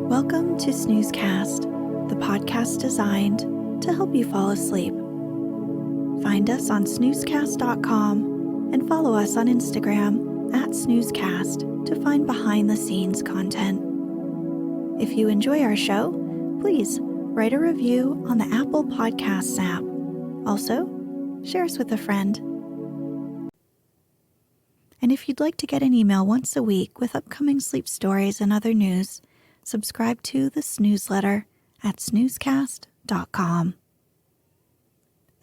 Welcome to Snoozecast, the podcast designed to help you fall asleep. Find us on snoozecast.com and follow us on Instagram @snoozecast to find behind-the-scenes content. If you enjoy our show, please write a review on the Apple Podcasts app. Also, share us with a friend. And if you'd like to get an email once a week with upcoming sleep stories and other news, subscribe to the Snoozeletter at snoozecast.com.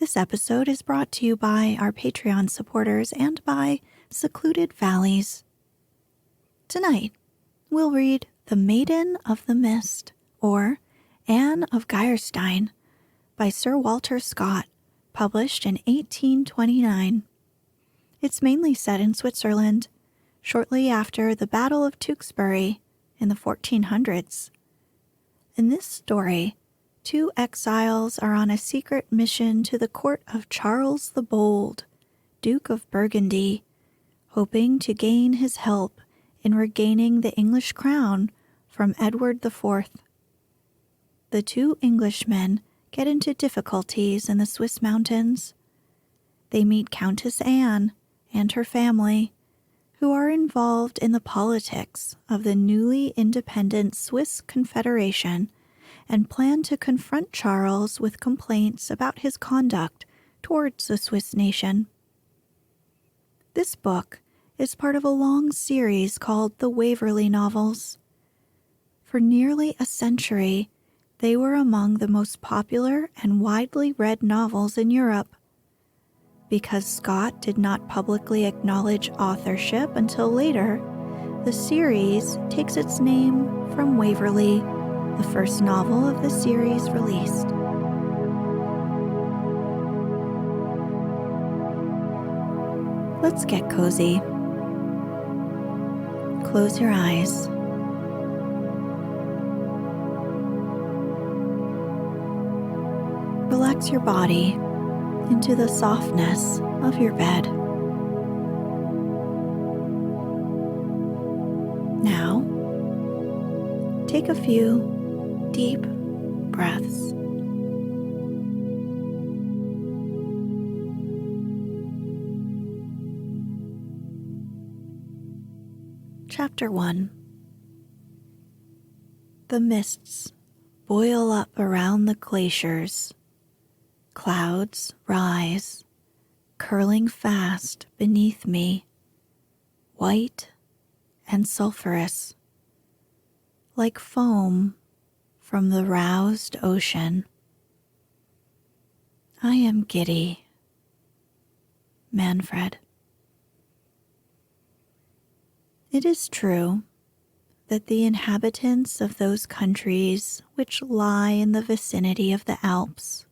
This episode is brought to you by our Patreon supporters and by Secluded Valleys. Tonight, we'll read The Maiden of the Mist, or Anne of Geierstein, by Sir Walter Scott, published in 1829. It's mainly set in Switzerland, shortly after the Battle of Tewkesbury in the 1400s. In this story, two exiles are on a secret mission to the court of Charles the Bold, Duke of Burgundy, hoping to gain his help in regaining the English crown from Edward IV. The two Englishmen get into difficulties in the Swiss mountains. They meet Countess Anne and her family, who are involved in the politics of the newly independent Swiss Confederation and plan to confront Charles with complaints about his conduct towards the Swiss nation. This book is part of a long series called the Waverley Novels. For nearly a century, they were among the most popular and widely read novels in Europe. Because Scott did not publicly acknowledge authorship until later, the series takes its name from Waverley, the first novel of the series released. Let's get cozy. Close your eyes. Relax your body into the softness of your bed. Now, take a few deep breaths. Chapter 1. The mists boil up around the glaciers. Clouds rise, curling fast beneath me, white and sulphurous, like foam from the roused ocean. I am giddy. Manfred. It is true that the inhabitants of those countries which lie in the vicinity of the Alps,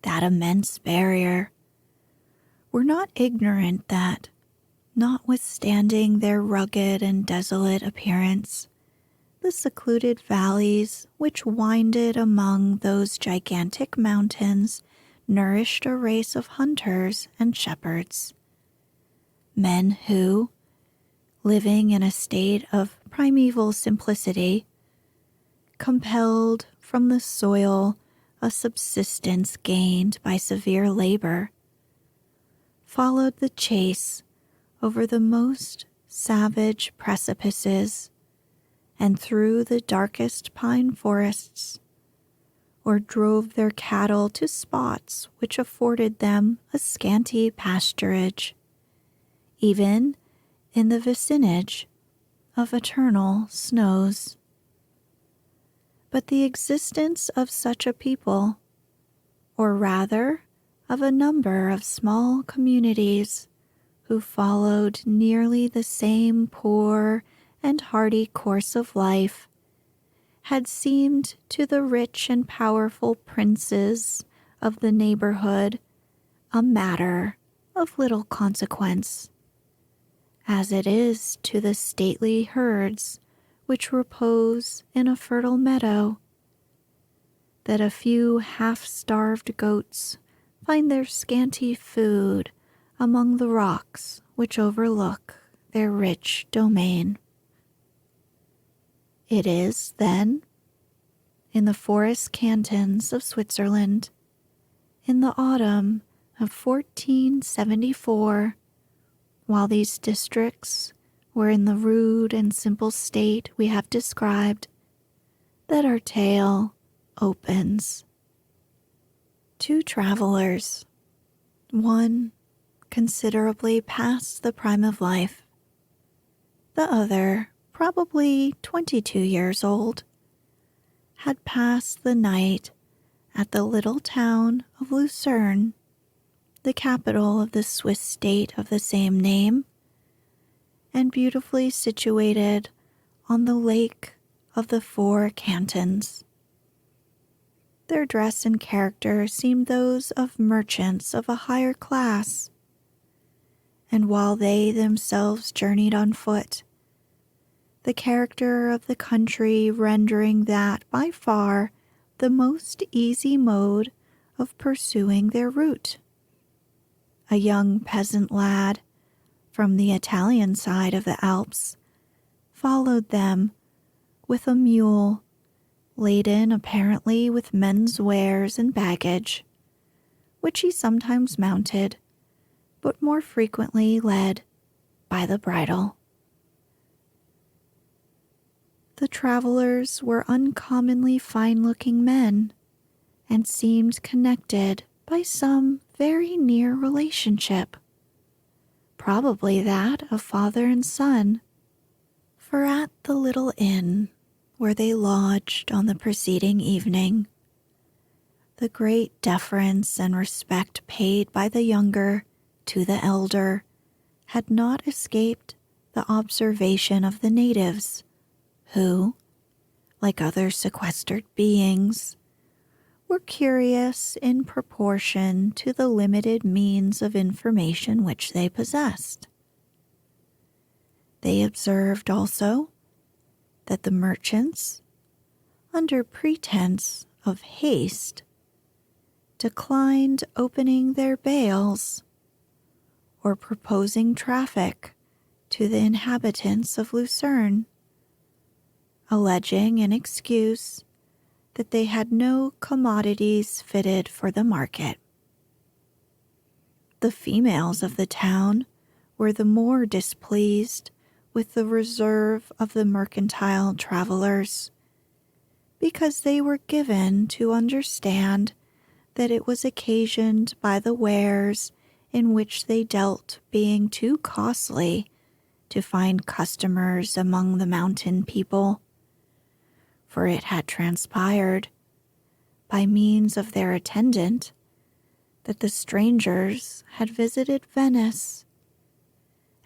that immense barrier, were not ignorant that, notwithstanding their rugged and desolate appearance, the secluded valleys which winded among those gigantic mountains nourished a race of hunters and shepherds, men who, living in a state of primeval simplicity, compelled from the soil a subsistence gained by severe labor, followed the chase over the most savage precipices and through the darkest pine forests, or drove their cattle to spots which afforded them a scanty pasturage, even in the vicinage of eternal snows. But the existence of such a people, or rather of a number of small communities who followed nearly the same poor and hardy course of life, had seemed to the rich and powerful princes of the neighborhood a matter of little consequence, as it is to the stately herds which repose in a fertile meadow, that a few half-starved goats find their scanty food among the rocks which overlook their rich domain. It is, then, in the forest cantons of Switzerland in the autumn of 1474, while these districts were in the rude and simple state we have described, that our tale opens. Two travelers, one considerably past the prime of life, the other probably 22 years old, had passed the night at the little town of Lucerne, the capital of the Swiss state of the same name, and beautifully situated on the lake of the four cantons. Their dress and character seemed those of merchants of a higher class, and while they themselves journeyed on foot, the character of the country rendering that by far the most easy mode of pursuing their route. A young peasant lad from the Italian side of the Alps followed them with a mule laden apparently with men's wares and baggage, which he sometimes mounted, but more frequently led by the bridle. The travelers were uncommonly fine-looking men, and seemed connected by some very near relationship, probably that of father and son, for at the little inn where they lodged on the preceding evening, the great deference and respect paid by the younger to the elder had not escaped the observation of the natives, who, like other sequestered beings, were curious in proportion to the limited means of information which they possessed. They observed also that the merchants, under pretense of haste, declined opening their bales or proposing traffic to the inhabitants of Lucerne, alleging in excuse that they had no commodities fitted for the market. The females of the town were the more displeased with the reserve of the mercantile travelers, because they were given to understand that it was occasioned by the wares in which they dealt being too costly to find customers among the mountain people, for it had transpired, by means of their attendant, that the strangers had visited Venice,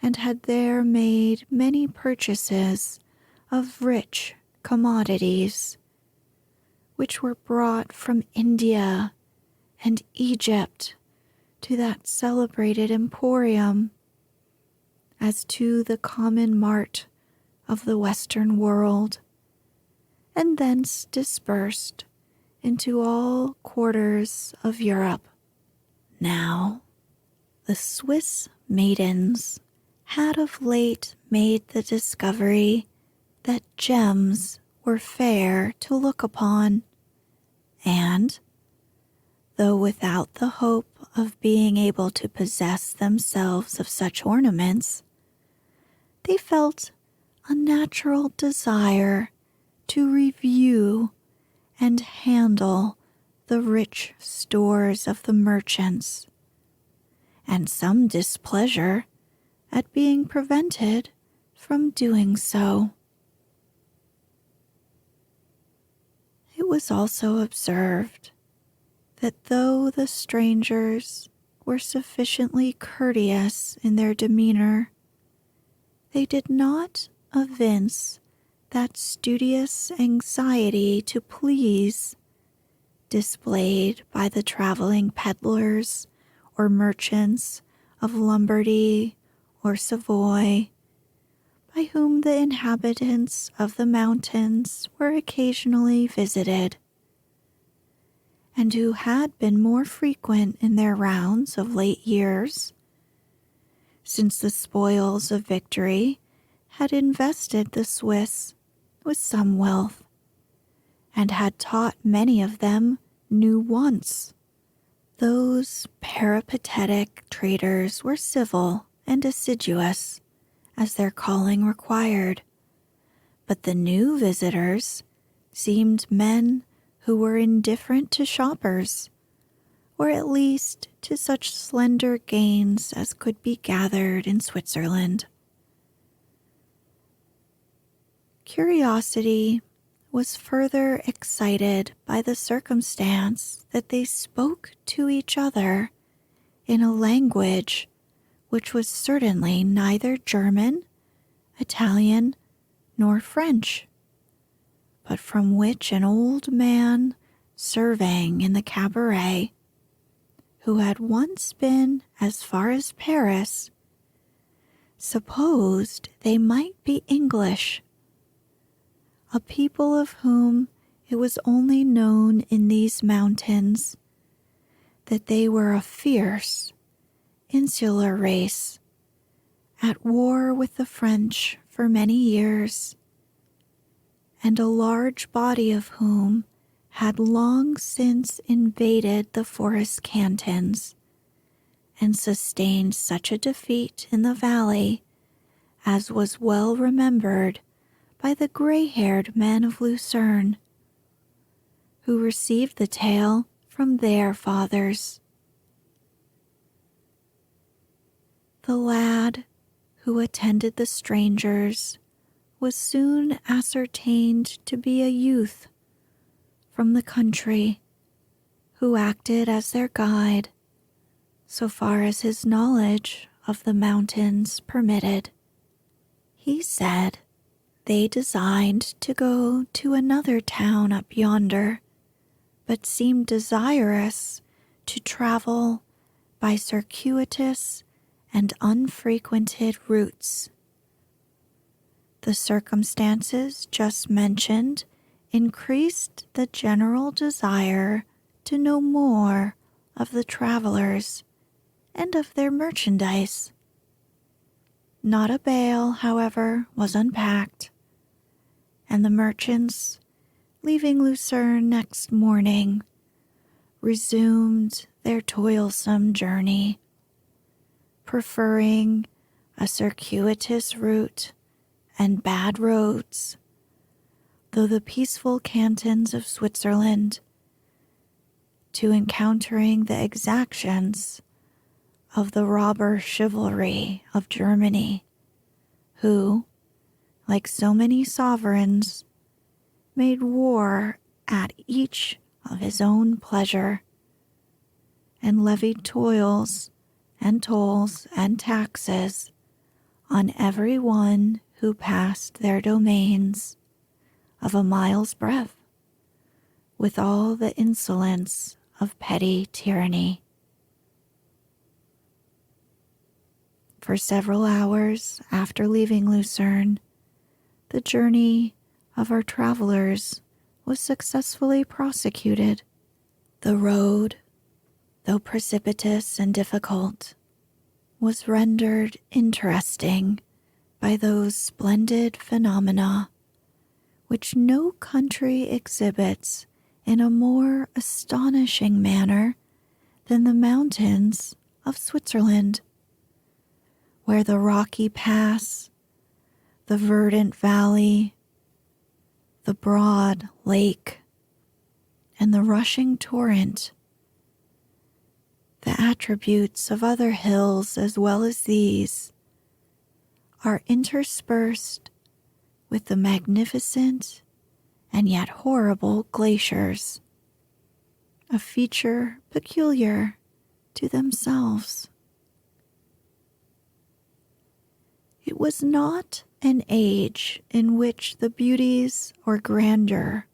and had there made many purchases of rich commodities, which were brought from India and Egypt to that celebrated emporium, as to the common mart of the Western world, and thence dispersed into all quarters of Europe. Now, the Swiss maidens had of late made the discovery that gems were fair to look upon, and, though without the hope of being able to possess themselves of such ornaments, they felt a natural desire to review and handle the rich stores of the merchants, and some displeasure at being prevented from doing so. It was also observed that though the strangers were sufficiently courteous in their demeanor, they did not evince that studious anxiety to please displayed by the traveling peddlers or merchants of Lombardy or Savoy, by whom the inhabitants of the mountains were occasionally visited, and who had been more frequent in their rounds of late years, since the spoils of victory had invested the Swiss with some wealth, and had taught many of them new wants. Those peripatetic traders were civil and assiduous, as their calling required, but the new visitors seemed men who were indifferent to shoppers, or at least to such slender gains as could be gathered in Switzerland. Curiosity was further excited by the circumstance that they spoke to each other in a language which was certainly neither German, Italian, nor French, but from which an old man serving in the cabaret, who had once been as far as Paris, supposed they might be English, a people of whom it was only known in these mountains that they were a fierce, insular race, at war with the French for many years, and a large body of whom had long since invaded the forest cantons and sustained such a defeat in the valley as was well remembered by the gray-haired men of Lucerne, who received the tale from their fathers. The lad who attended the strangers was soon ascertained to be a youth from the country, who acted as their guide so far as his knowledge of the mountains permitted. He said they designed to go to another town up yonder, but seemed desirous to travel by circuitous and unfrequented routes. The circumstances just mentioned increased the general desire to know more of the travelers and of their merchandise. Not a bale, however, was unpacked, and the merchants, leaving Lucerne next morning, resumed their toilsome journey, preferring a circuitous route and bad roads, though the peaceful cantons of Switzerland, to encountering the exactions of the robber chivalry of Germany, who, like so many sovereigns, made war at each of his own pleasure, and levied toils and tolls and taxes on every one who passed their domains of a mile's breadth, with all the insolence of petty tyranny. For several hours after leaving Lucerne, the journey of our travelers was successfully prosecuted. The road, though precipitous and difficult, was rendered interesting by those splendid phenomena which no country exhibits in a more astonishing manner than the mountains of Switzerland, where the rocky pass, the verdant valley, the broad lake, and the rushing torrent, the attributes of other hills as well as these, are interspersed with the magnificent and yet horrible glaciers, a feature peculiar to themselves. It was not an age in which the beauties or grandeur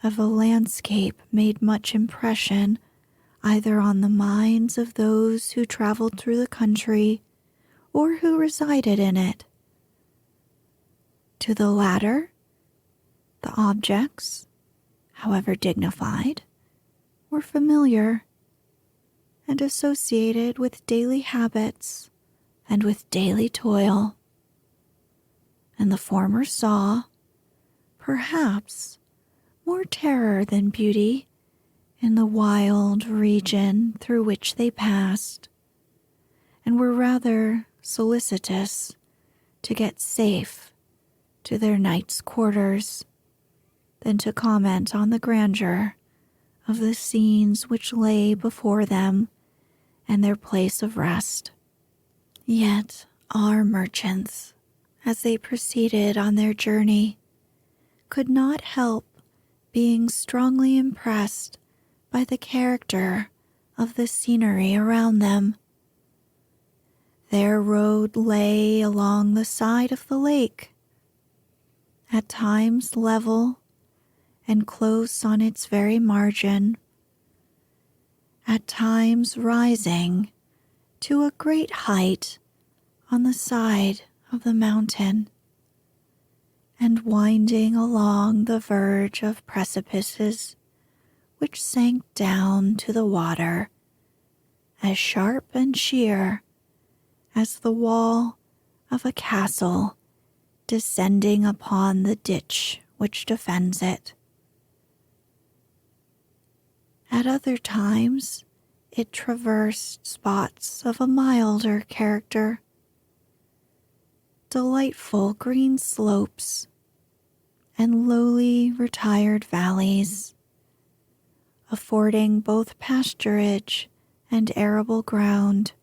of a landscape made much impression either on the minds of those who traveled through the country or who resided in it. To the latter, the objects, however dignified, were familiar and associated with daily habits and with daily toil, and the former saw, perhaps more terror than beauty in the wild region through which they passed, and were rather solicitous to get safe to their night's quarters than to comment on the grandeur of the scenes which lay before them and their place of rest. Yet our merchants, as they proceeded on their journey, could not help being strongly impressed by the character of the scenery around them. Their road lay along the side of the lake, at times level and close on its very margin, at times rising to a great height on the side of the mountain, and winding along the verge of precipices which sank down to the water, as sharp and sheer as the wall of a castle descending upon the ditch which defends it. At other times, it traversed spots of a milder character, delightful green slopes and lowly retired valleys, affording both pasturage and arable ground,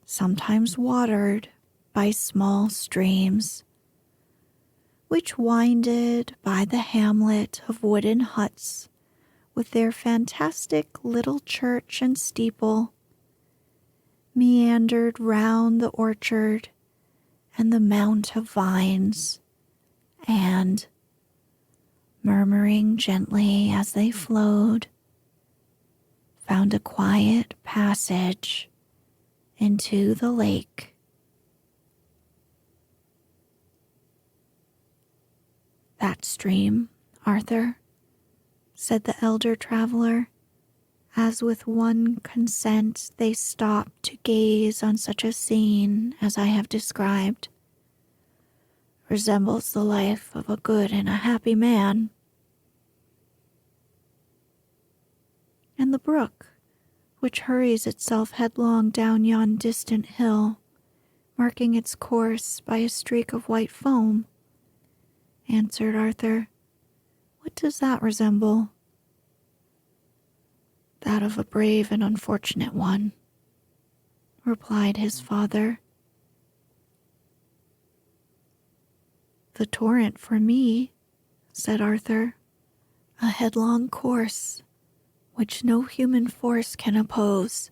sometimes watered by small streams, which winded by the hamlet of wooden huts with their fantastic little church and steeple, meandered round the orchard and the mount of vines, and, murmuring gently as they flowed, found a quiet passage into the lake. "That stream, Arthur," said the elder traveler, as with one consent they stopped to gaze on such a scene as I have described, "resembles the life of a good and a happy man." "And the brook, which hurries itself headlong down yon distant hill, marking its course by a streak of white foam," answered Arthur. "What does that resemble?" "That of a brave and unfortunate one," replied his father. "The torrent for me," said Arthur, "a headlong course, which no human force can oppose,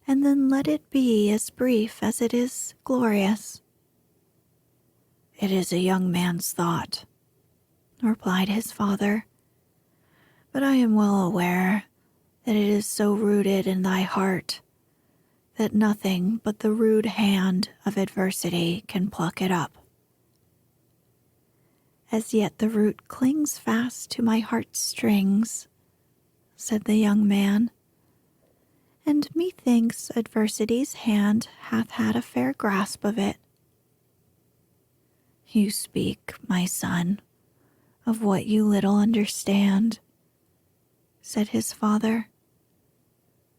and then let it be as brief as it is glorious." "It is a young man's thought," replied his father, "but I am well aware that it is so rooted in thy heart that nothing but the rude hand of adversity can pluck it up." "As yet the root clings fast to my heart's strings," said the young man, "and methinks adversity's hand hath had a fair grasp of it." "You speak, my son, of what you little understand," said his father.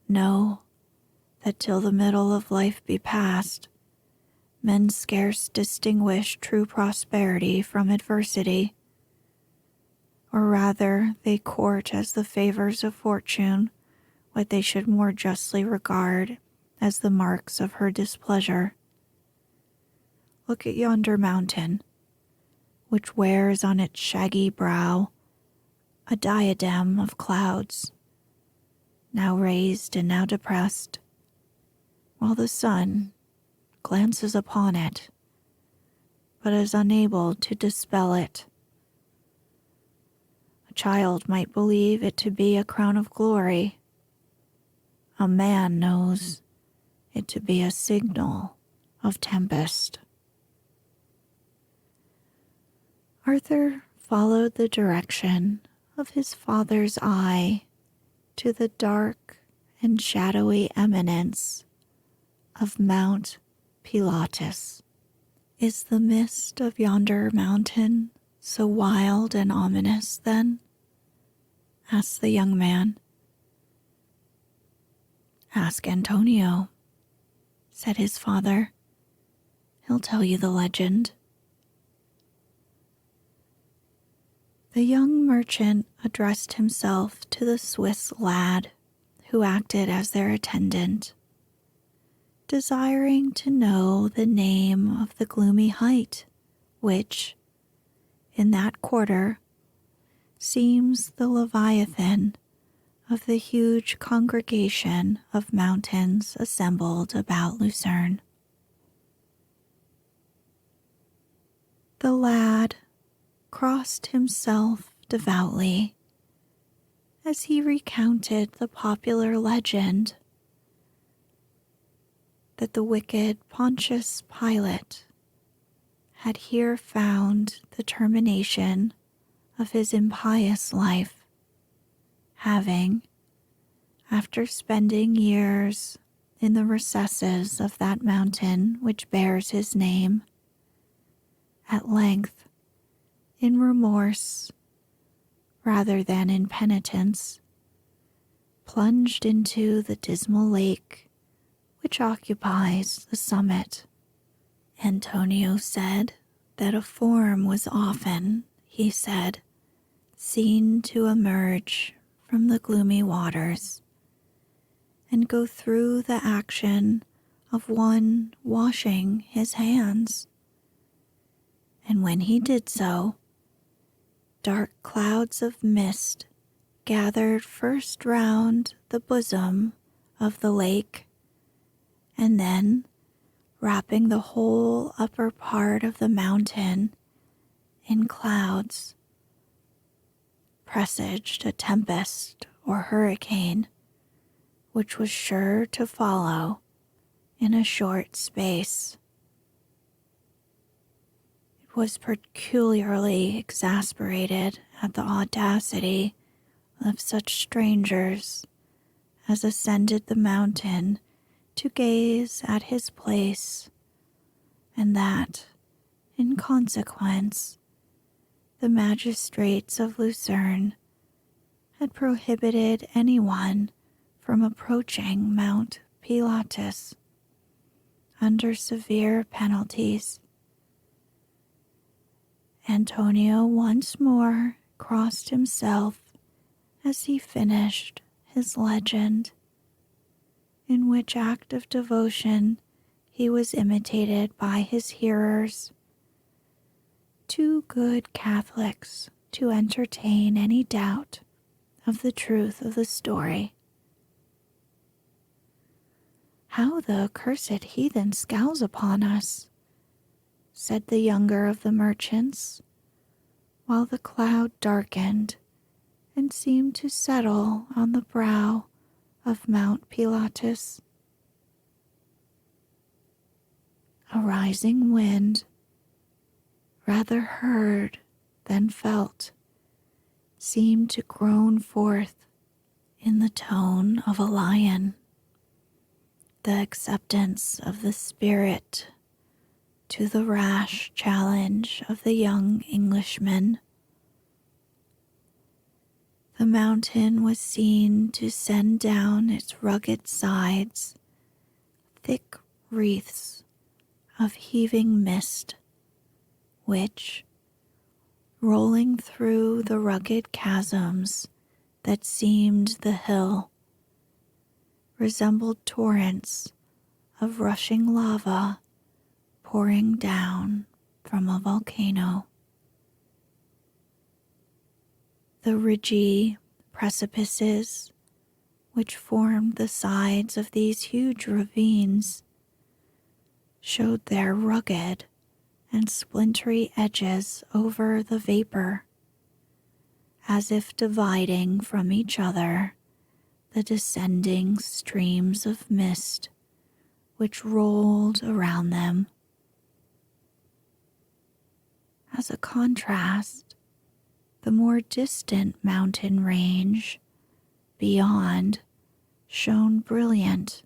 "Know that till the middle of life be past, men scarce distinguish true prosperity from adversity, or rather they court as the favors of fortune what they should more justly regard as the marks of her displeasure. Look at yonder mountain, which wears on its shaggy brow a diadem of clouds, now raised and now depressed, while the sun glances upon it, but is unable to dispel it. A child might believe it to be a crown of glory. A man knows it to be a signal of tempest." Arthur followed the direction of his father's eye to the dark and shadowy eminence of Mount Pilatus. "Is the mist of yonder mountain So wild and ominous, then? Asked the young man. Ask Antonio, said his father. He'll tell you the legend. The young merchant addressed himself to the Swiss lad who acted as their attendant, desiring to know the name of the gloomy height which, in that quarter, seems the Leviathan of the huge congregation of mountains assembled about Lucerne. The lad crossed himself devoutly as he recounted the popular legend that the wicked Pontius Pilate had here found the termination of his impious life, having, after spending years in the recesses of that mountain which bears his name, at length, in remorse rather than in penitence, plunged into the dismal lake which occupies the summit. Antonio said that a form was often, he said, seen to emerge from the gloomy waters and go through the action of one washing his hands. And when he did so, dark clouds of mist gathered first round the bosom of the lake, and then, wrapping the whole upper part of the mountain in clouds, presaged a tempest or hurricane which was sure to follow in a short space. It was peculiarly exasperated at the audacity of such strangers as ascended the mountain to gaze at his place, and that, in consequence, the magistrates of Lucerne had prohibited anyone from approaching Mount Pilatus under severe penalties. Antonio once more crossed himself as he finished his legend, in which act of devotion he was imitated by his hearers, too good Catholics to entertain any doubt of the truth of the story. "How the accursed heathen scowls upon us," said the younger of the merchants, while the cloud darkened and seemed to settle on the brow of Mount Pilatus. A rising wind, rather heard than felt, seemed to groan forth in the tone of a lion the acceptance of the spirit to the rash challenge of the young Englishmen. The mountain was seen to send down its rugged sides thick wreaths of heaving mist, which, rolling through the rugged chasms that seamed the hill, resembled torrents of rushing lava pouring down from a volcano. The ridgy precipices which formed the sides of these huge ravines showed their rugged and splintery edges over the vapor, as if dividing from each other the descending streams of mist which rolled around them. As a contrast, the more distant mountain range beyond shone brilliant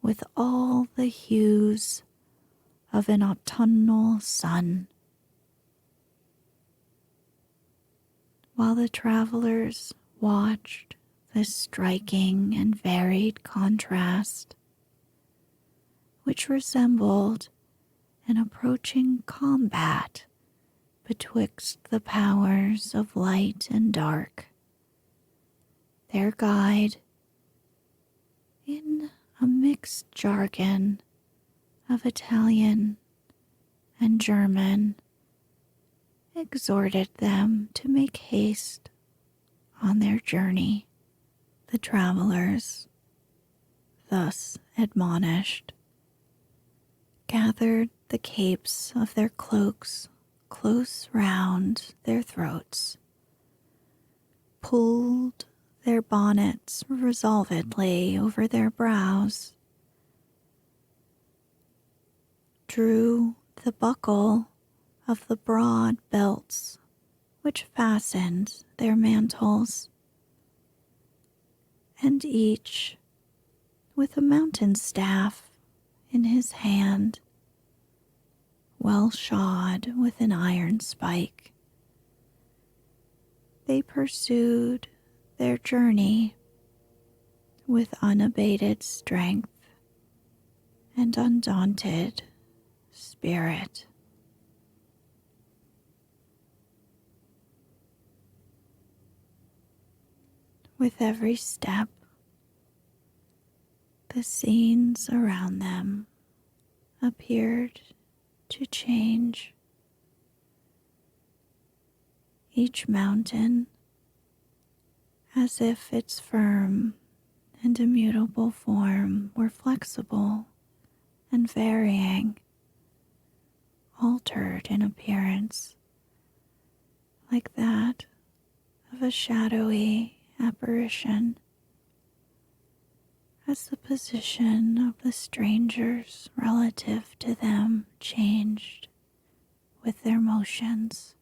with all the hues of an autumnal sun. while the travelers watched this striking and varied contrast, which resembled an approaching combat betwixt the powers of light and dark. Their guide, in a mixed jargon of Italian and German, exhorted them to make haste on their journey. The travelers, thus admonished, gathered the capes of their cloaks close round their throats, pulled their bonnets resolvedly over their brows, drew the buckle of the broad belts which fastened their mantles, and each, with a mountain staff in his hand, well shod with an iron spike, they pursued their journey with unabated strength and undaunted spirit. With every step, the scenes around them appeared to change. Each mountain, as if its firm and immutable form were flexible and varying, altered in appearance, like that of a shadowy apparition, as the position of the strangers relative to them changed with their motions,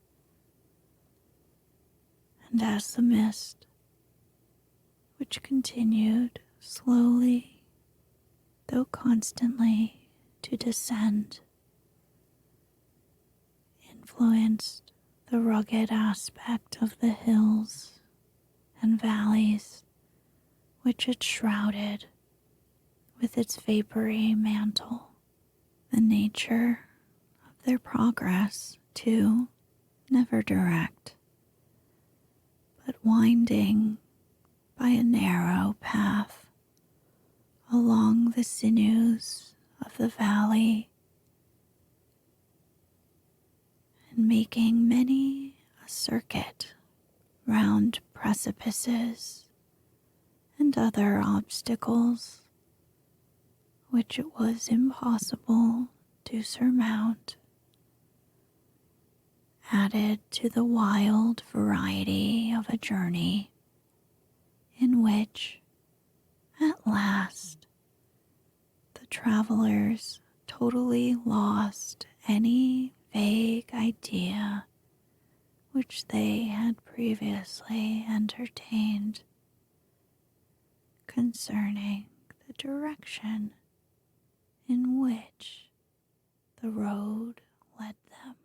and as the mist, which continued slowly, though constantly, to descend, influenced the rugged aspect of the hills and valleys which it shrouded with its vapory mantle. The nature of their progress, too, never direct, but winding by a narrow path along the sinews of the valley, and making many a circuit round precipices and other obstacles which it was impossible to surmount, added to the wild variety of a journey in which, at last, the travelers totally lost any vague idea which they had previously entertained concerning the direction in which the road led them.